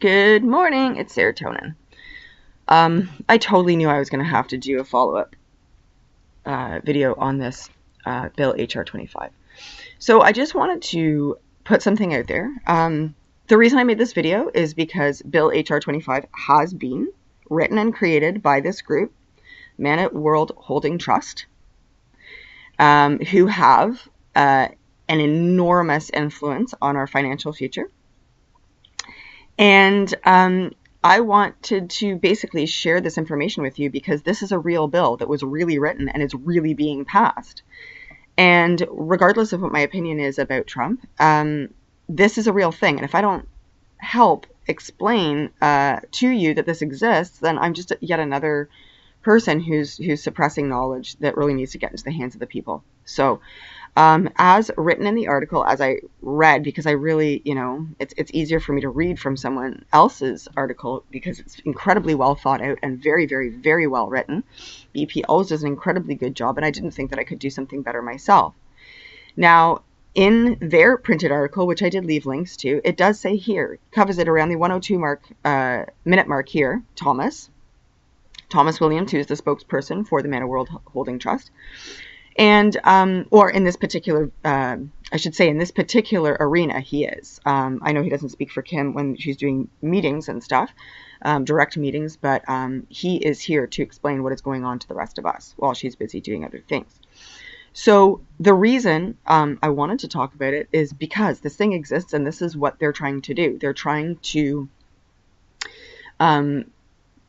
Good morning, it's serotonin. I totally knew I was going to have to do a follow-up video on this Bill HR 25. So I just wanted to put something out there. The reason I made this video is because Bill HR 25 has been written and created by this group, Man at World Holding Trust, who have an enormous influence on our financial future. And I wanted to basically share this information with you because this is a real bill that was really written and it's really being passed. And regardless of what my opinion is about Trump, this is a real thing. And if I don't help explain to you that this exists, then I'm just yet another person who's suppressing knowledge that really needs to get into the hands of the people. So as written in the article, as I read, because I really, it's easier for me to read from someone else's article because it's incredibly well thought out and very, very, very well written. BP always does an incredibly good job, and I didn't think that I could do something better myself. Now, in their printed article, which I did leave links to, it does say here, covers it around the 102 minute mark here, Thomas Williams, who is the spokesperson for the Man of World Holding Trust. And, or in this particular, I should say in this particular arena, he is. I know he doesn't speak for Kim when she's doing meetings and stuff, direct meetings, but he is here to explain what is going on to the rest of us while she's busy doing other things. So the reason I wanted to talk about it is because this thing exists and this is what they're trying to do. They're trying to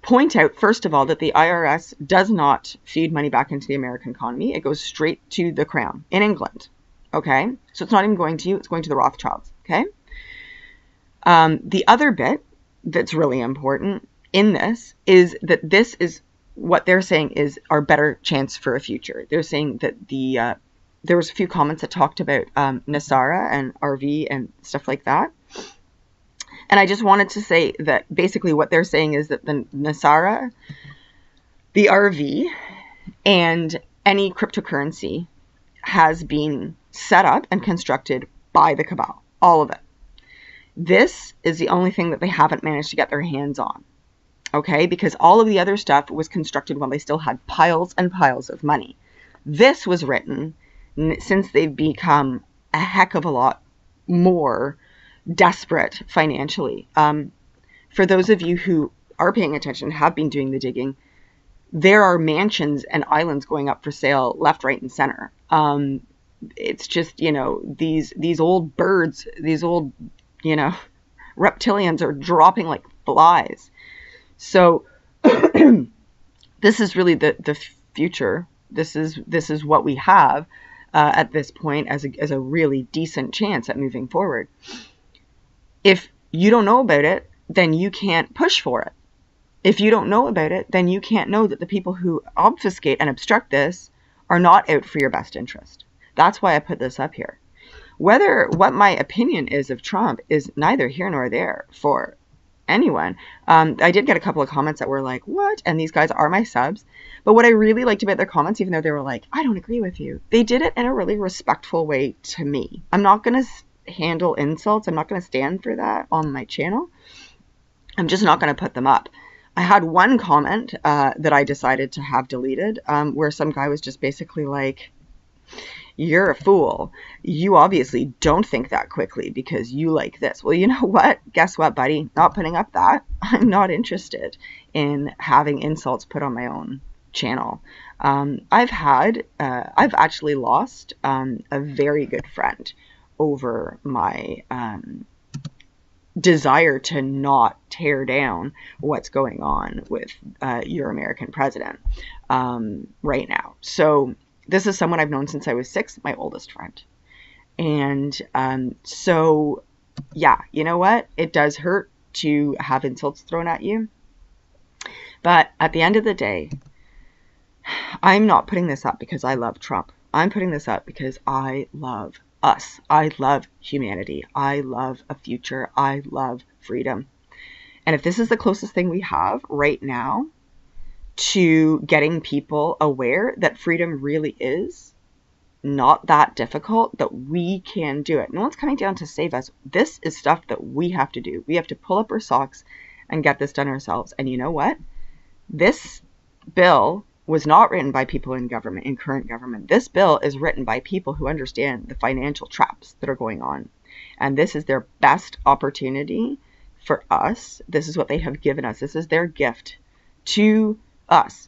point out, first of all, that the IRS does not feed money back into the American economy. It goes straight to the Crown in England. Okay? So it's not even going to you. It's going to the Rothschilds. Okay? The other bit that's really important in this is that this is what they're saying is our better chance for a future. They're saying that there was a few comments that talked about Nasara and RV and stuff like that. And I just wanted to say that basically what they're saying is that the Nasara, the RV, and any cryptocurrency has been set up and constructed by the cabal. All of it. This is the only thing that they haven't managed to get their hands on. Okay? Because all of the other stuff was constructed when they still had piles and piles of money. This was written since they've become a heck of a lot more desperate financially. For those of you who are paying attention, have been doing the digging, there are mansions and islands going up for sale left, right, and center. It's just, these old birds, these old, reptilians are dropping like flies. So this is really the future. This is what we have at this point as a really decent chance at moving forward. If you don't know about it, then you can't push for it. If you don't know about it, then you can't know that the people who obfuscate and obstruct this are not out for your best interest. That's why I put this up here. What my opinion is of Trump is neither here nor there for anyone. I did get a couple of comments that were like, what? And these guys are my subs. But what I really liked about their comments, even though they were like, I don't agree with you, they did it in a really respectful way to me. I'm not going to handle insults. I'm not going to stand for that on my channel. I'm just not going to put them up. I had one comment that I decided to have deleted where some guy was just basically like, you're a fool. You obviously don't think that quickly because you like this. Well, you know what? Guess what, buddy? Not putting up that. I'm not interested in having insults put on my own channel. I've actually lost a very good friend over my desire to not tear down what's going on with your American president right now. So this is someone I've known since I was 6, my oldest friend. And so, yeah, you know what? It does hurt to have insults thrown at you. But at the end of the day, I'm not putting this up because I love Trump. I'm putting this up because I love us. I love humanity. I love a future. I love freedom. And if this is the closest thing we have right now to getting people aware that freedom really is not that difficult that we can do it. No one's coming down to save us. This is stuff that we have to do. We have to pull up our socks and get this done ourselves. And you know what? This bill was not written by people in government, in current government. This bill is written by people who understand the financial traps that are going on. And this is their best opportunity for us. This is what they have given us. This is their gift to us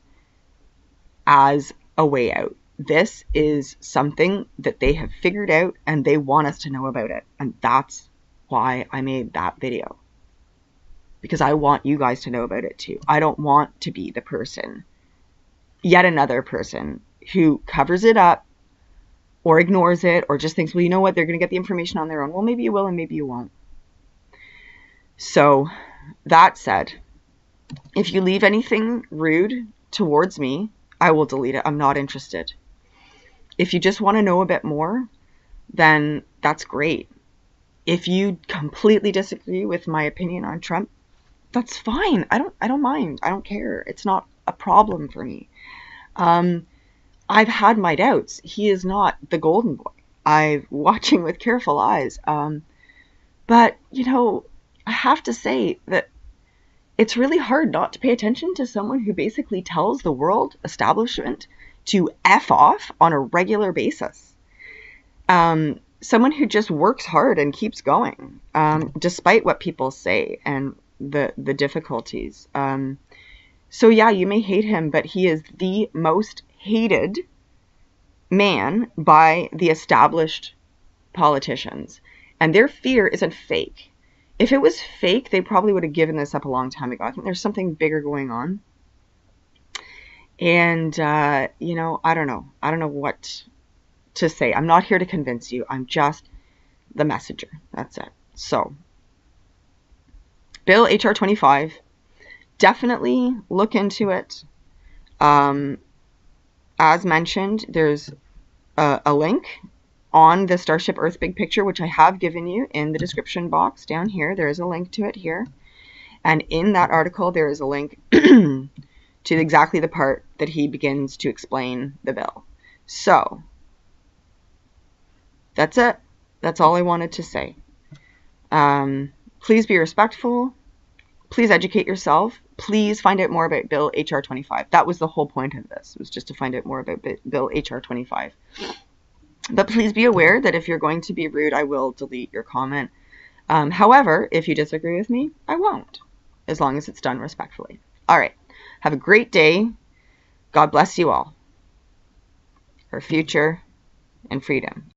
as a way out. This is something that they have figured out and they want us to know about it. And that's why I made that video. Because I want you guys to know about it too. I don't want to be the person, yet another person, who covers it up or ignores it or just thinks, well, you know what, they're going to get the information on their own. Well, maybe you will and maybe you won't. So that said, if you leave anything rude towards me, I will delete it. I'm not interested. If you just want to know a bit more, then that's great. If you completely disagree with my opinion on Trump, that's fine. I don't mind. I don't care. It's not a problem for me. I've had my doubts. He is not the golden boy. I'm watching with careful eyes. But, you know, I have to say that it's really hard not to pay attention to someone who basically tells the world establishment to F off on a regular basis. Someone who just works hard and keeps going, despite what people say and the difficulties. So yeah, you may hate him, but he is the most hated man by the established politicians. And their fear isn't fake. If it was fake, they probably would have given this up a long time ago. I think there's something bigger going on. And, you know, I don't know. I don't know what to say. I'm not here to convince you. I'm just the messenger. That's it. So, Bill HR 25, definitely look into it. As mentioned, there's a link on the Starship Earth Big Picture, which I have given you in the description box down here. There is a link to it here. And in that article, there is a link to exactly the part that he begins to explain the bill. So, that's it. That's all I wanted to say. Please be respectful. Please educate yourself. Please find out more about Bill HR 25. That was the whole point of this, was just to find out more about Bill HR 25. But please be aware that if you're going to be rude, I will delete your comment. However, if you disagree with me, I won't, as long as it's done respectfully. All right. Have a great day. God bless you all. For future and freedom.